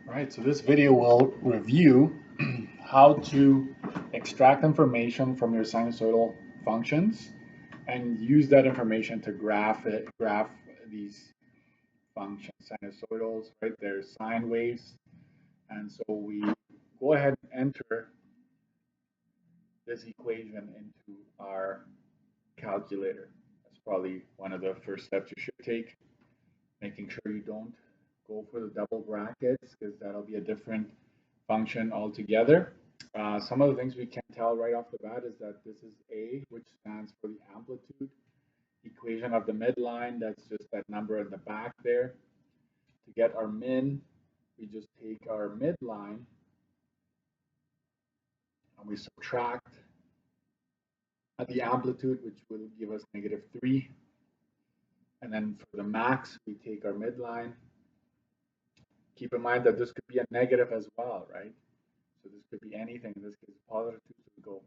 Right, so this video will review how to extract information from your sinusoidal functions and use that information to graph these functions, sinusoidals, right? They're sine waves. And so we go ahead and enter this equation into our calculator. That's probably one of the first steps you should take, making sure you don't go for the double brackets because that'll be a different function altogether. Some of the things we can tell right off the bat is that this is A, which stands for the amplitude. Equation of the midline, that's just that number in the back there. To get our min, we just take our midline and we subtract the amplitude, which will give us -3. And then for the max, we take our midline. Keep in mind that this could be a negative as well, right? So this could be anything. In this case, +2, so we go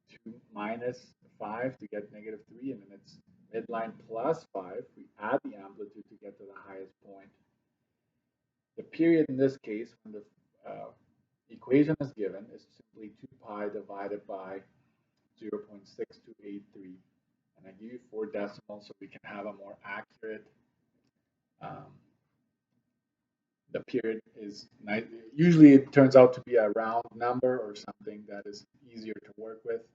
2 minus 5 to get -3, and then it's midline plus 5. We add the amplitude to get to the highest point. The period in this case, when the equation is given, is simply 2 pi divided by 0.6283. And I give you 4 decimals so we can have a more accurate. The period is nice. Usually it turns out to be a round number or something that is easier to work with.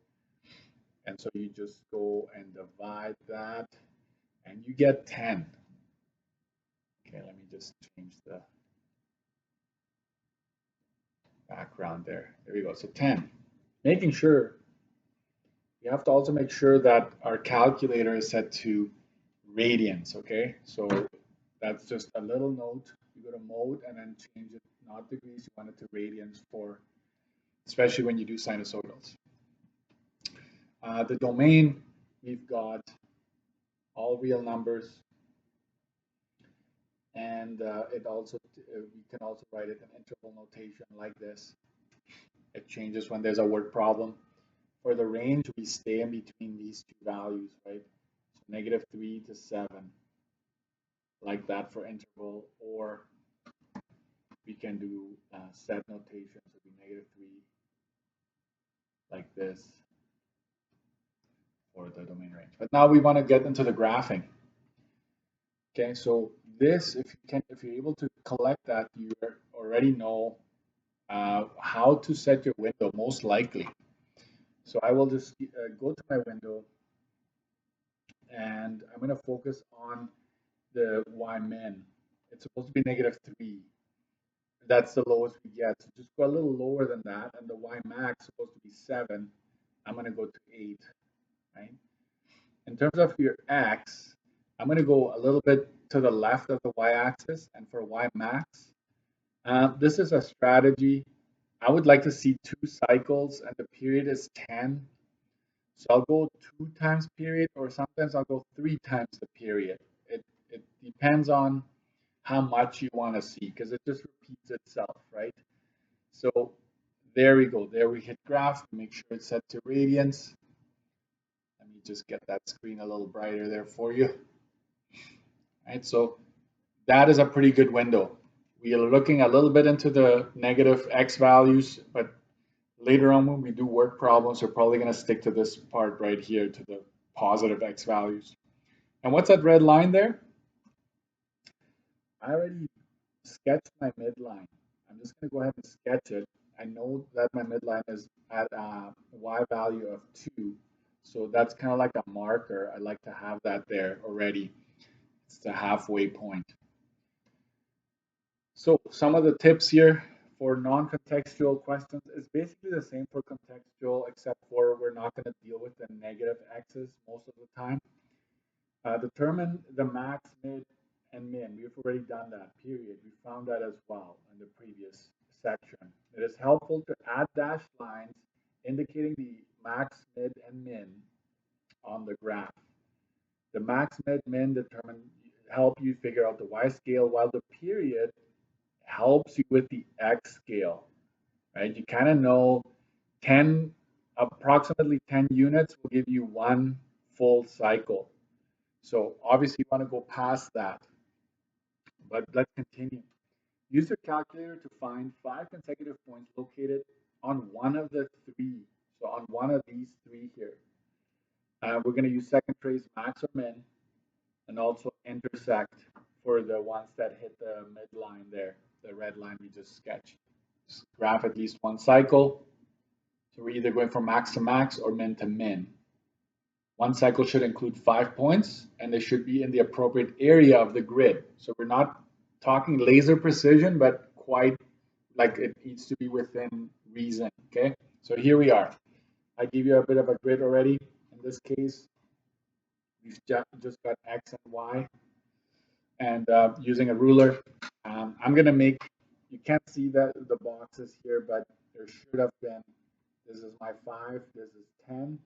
And so you just go and divide that and you get 10. Okay, let me just change the background there. There we go. So 10. Making sure, you have to also make sure that our calculator is set to radians, okay? So that's just a little note. You go to mode and then change it, not degrees, you want it to radians for, especially when you do sinusoidals. The domain, we've got all real numbers, and it also we can also write it in interval notation like this. It changes when there's a word problem. For the range, we stay in between these two values, right? So -3 to 7, like that for interval, or we can do set notation, so be -3 like this for the domain range. But now we want to get into the graphing. Okay, so this, if you're able to collect that, you already know how to set your window, most likely. So I will just go to my window, and I'm going to focus on the y min. It's supposed to be -3. That's the lowest we get. So just go a little lower than that, and the y max is supposed to be 7. I'm going to go to 8, right? In terms of your x, I'm going to go a little bit to the left of the y-axis, and for y max, this is a strategy. I would like to see 2 cycles, and the period is 10. So I'll go 2 times period, or sometimes I'll go 3 times the period. It depends on how much you want to see, because it just repeats itself, right? So there we go. There we hit graph. Make sure it's set to radians. Let me just get that screen a little brighter there for you. Right, so that is a pretty good window. We are looking a little bit into the negative x values, but later on when we do work problems, we're probably going to stick to this part right here, to the positive x values. And what's that red line there? I already sketched my midline. I'm just going to go ahead and sketch it. I know that my midline is at a y value of 2. So that's kind of like a marker. I like to have that there already. It's the halfway point. So some of the tips here for non-contextual questions is basically the same for contextual, except for we're not going to deal with the negative x's most of the time. Determine the max, mid, and min. We've already done that, period. We found that as well in the previous section. It is helpful to add dashed lines indicating the max, mid, and min on the graph. The max, mid, min help you figure out the y scale, while the period helps you with the x scale, right? You kind of know 10, approximately 10 units will give you 1 full cycle. So obviously you want to go past that, but let's continue. Use your calculator to find 5 consecutive points located on one of the three. So on one of these three here. We're going to use second trace max or min and also intersect for the ones that hit the midline there, the red line we just sketched. Just graph at least one cycle. So we're either going from max to max or min to min. One cycle should include 5 points and they should be in the appropriate area of the grid. So we're not talking laser precision, but quite like it needs to be within reason. Okay, so here we are. I give you a bit of a grid already. In this case, we've just got X and Y, and using a ruler, I'm gonna make. You can't see the boxes here, but there should have been. This is my 5. This is 10.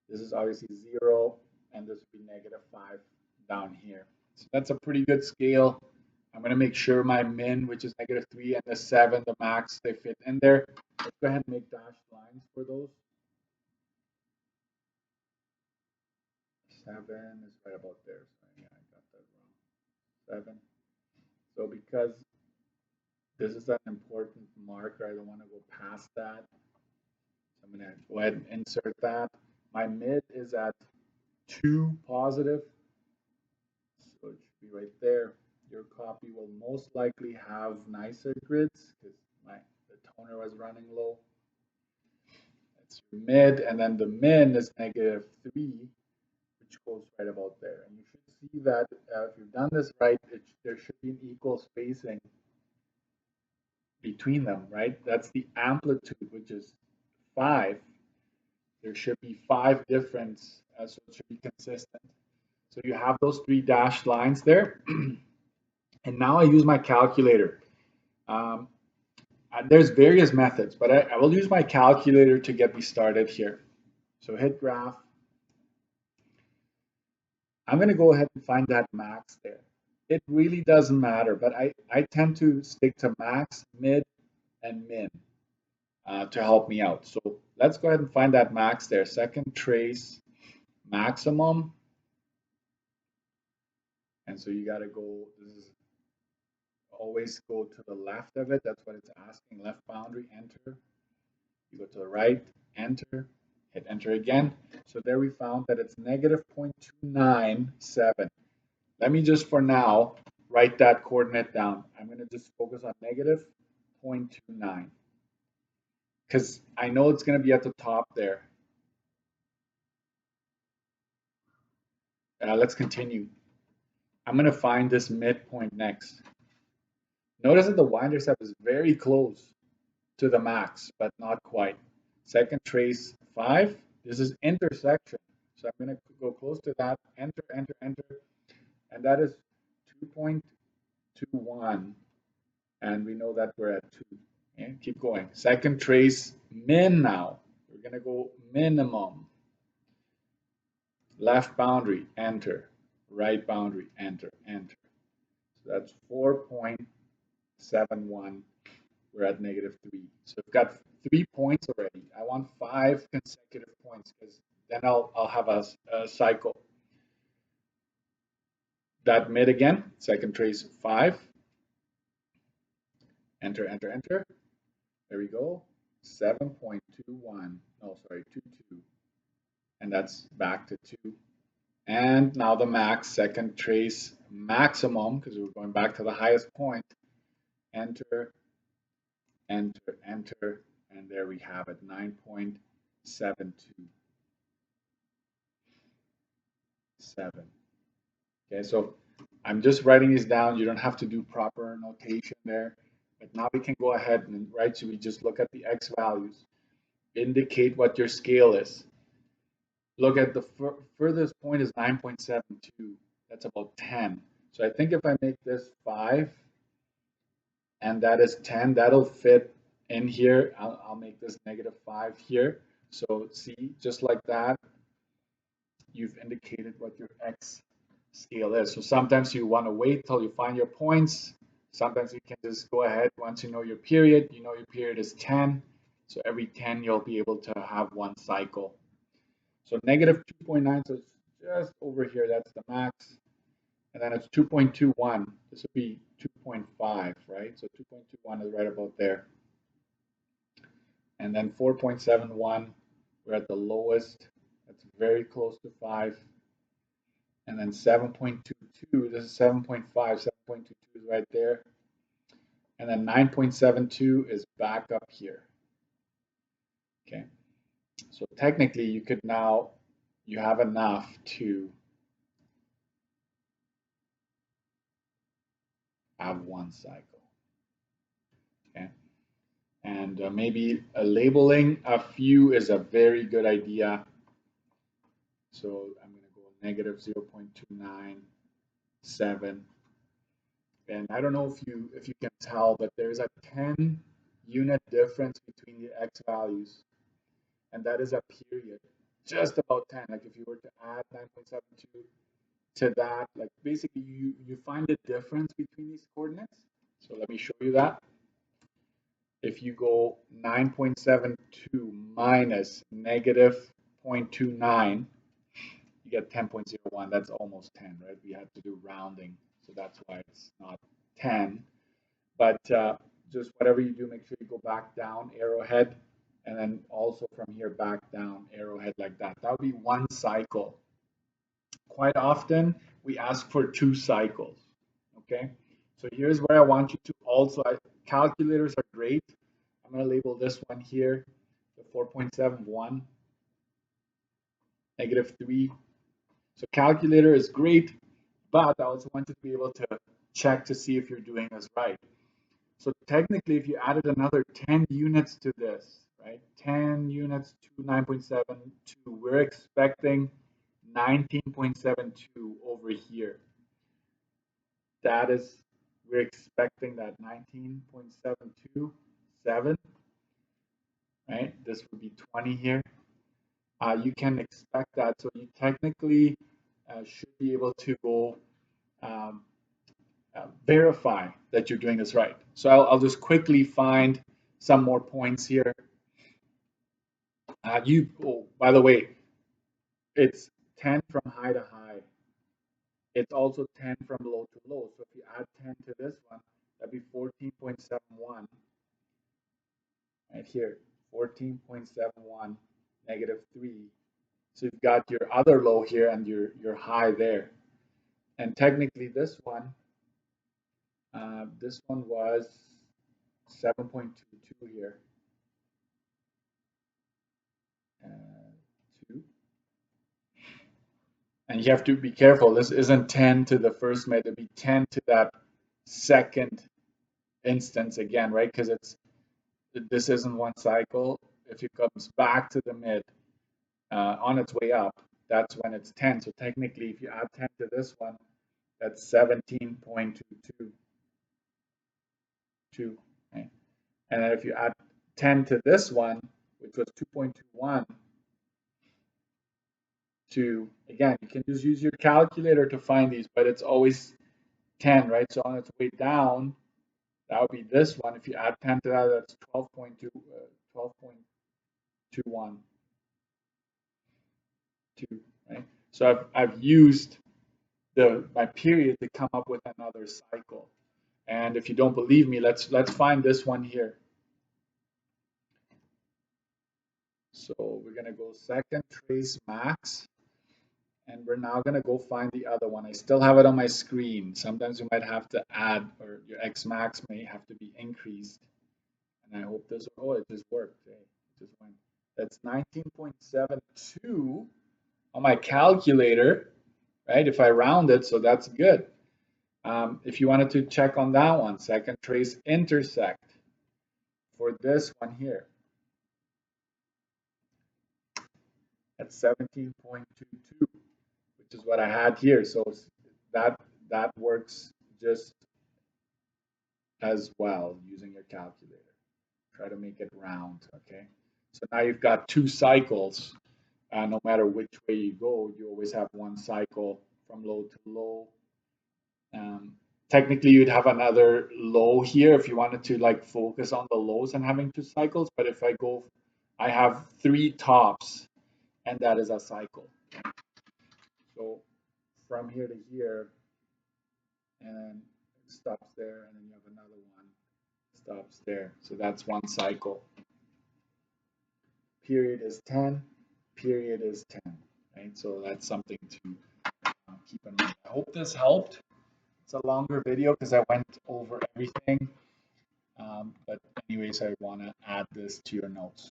This is obviously 0, and this would be -5 down here. So that's a pretty good scale. I'm going to make sure my min, which is -3, and the 7, the max, they fit in there. Let's go ahead and make dashed lines for those. 7 is right about there. So yeah, I got that wrong. 7. So because this is an important marker, I don't want to go past that. So I'm going to go ahead and insert that. My mid is at 2 positive. So it should be right there. Your copy will most likely have nicer grids because the toner was running low. That's your mid, and then the min is -3, which goes right about there. And you should see that if you've done this right, there should be an equal spacing between them, right? That's the amplitude, which is 5. There should be 5 difference, so it should be consistent. So you have those 3 dashed lines there. And now I use my calculator. Um, there's various methods, but I will use my calculator to get me started here. So hit graph. I'm going to go ahead and find that max there. It really doesn't matter, but I tend to stick to max, mid, and min to help me out. So let's go ahead and find that max there. Second trace maximum. And so you got to go, this is always go to the left of it. That's what it's asking. Left boundary, enter. You go to the right, enter, hit enter again. So there we found that it's -0.297. Let me just for now write that coordinate down. I'm going to just focus on -0.29 because I know it's going to be at the top there. Let's continue. I'm going to find this midpoint next. Notice that the y-intercept is very close to the max, but not quite. Second trace 5. This is intersection. So I'm going to go close to that, enter, enter, enter, and that is 2.21. And we know that we're at 2. Okay, keep going. Second trace min now. We're going to go minimum. Left boundary, enter. Right boundary, enter, enter. So that's 4.71. We're at -3. So we've got 3 points already. I want 5 consecutive points because then I'll have a cycle. That mid again, second trace 5. Enter, enter, enter. There we go. 7.21. No, sorry, 22. And that's back to 2. And now the max, second trace maximum, because we're going back to the highest point. Enter, enter, enter, and there we have it, 9.727. Okay, so I'm just writing these down. You don't have to do proper notation there. But now we can go ahead and, right, so we just look at the X values. Indicate what your scale is. Look at the furthest point is 9.72. That's about 10. So I think if I make this 5 and that is 10, that'll fit in here. I'll make this -5 here. So see, just like that, you've indicated what your X scale is. So sometimes you want to wait till you find your points. Sometimes you can just go ahead once you know your period. You know your period is 10. So every 10, you'll be able to have one cycle. So -2.9, so it's just over here. That's the max. and then it's 2.21. This would be 2.5, right? So 2.21 is right about there. And then 4.71, we're at the lowest. That's very close to 5. And then 7.22, this is 7.5, 7.22 is right there. And then 9.72 is back up here. Okay, so technically you could now, you have enough to have one cycle. Okay, and maybe labeling a few is a very good idea. So I'm going to go negative 0.297. And I don't know if you can tell, but there's a 10 unit difference between the x values, and that is a period, just about 10. Like if you were to add 9.72 to that, like basically you find the difference between these coordinates. So let me show you that. If you go 9.72 minus negative 0.29, you get 10.01. That's almost 10, right? We had to do rounding, so that's why it's not 10. But just whatever you do, make sure you go back down, arrowhead, and then also from here back down, arrowhead like that. That would be one cycle. Quite often, we ask for 2 cycles, okay? So here's where I want you to also, calculators are great. I'm going to label this one here, the 4.71, negative 3. So calculator is great, but I also want you to be able to check to see if you're doing this right. So technically, if you added another 10 units to this, right, 10 units to 9.72, we're expecting 19.72 over here. That is, we're expecting that 19.727, right? This would be 20 here. You can expect that. So you technically should be able to go um, verify that you're doing this right. So I'll just quickly find some more points here. Oh, by the way, it's 10 from high to high. It's also 10 from low to low. So if you add 10 to this one, that'd be 14.71 right here. 14.71 negative 3. So you've got your other low here and your high there. And technically this one was 7.22 here. 2. And you have to be careful. This isn't 10 to the first mid. It'd be 10 to that second instance again, right? Because this isn't one cycle. If it comes back to the mid on its way up, that's when it's 10. So technically, if you add 10 to this one, that's 17.222. Right? And then if you add 10 to this one, which was 2.21, to, again, you can just use your calculator to find these, but it's always 10, right? So on its way down, that would be this one. If you add 10 to that, that's 12.2, 12.21, right? So I've used my period to come up with another cycle. And if you don't believe me, let's find this one here. So we're gonna go second trace max, and we're now gonna go find the other one. I still have it on my screen. Sometimes you might have to add, or your X max may have to be increased. And I hope this, oh, it just worked. Hey, it just went. That's 19.72 on my calculator, right? If I round it, so that's good. If you wanted to check on that one, second trace intersect for this one here, at 17.22, which is what I had here. So that works just as well using your calculator. Try to make it round, okay? So now you've got 2 cycles. No matter which way you go, you always have one cycle from low to low. Technically, you'd have another low here if you wanted to like focus on the lows and having 2 cycles. But if I have 3 tops, and that is a cycle. So from here to here, and then it stops there, and then you have another one stops there. So that's one cycle. Period is 10, period is 10, right? So that's something to keep in mind. I hope this helped. It's a longer video because I went over everything. But anyways, I want to add this to your notes.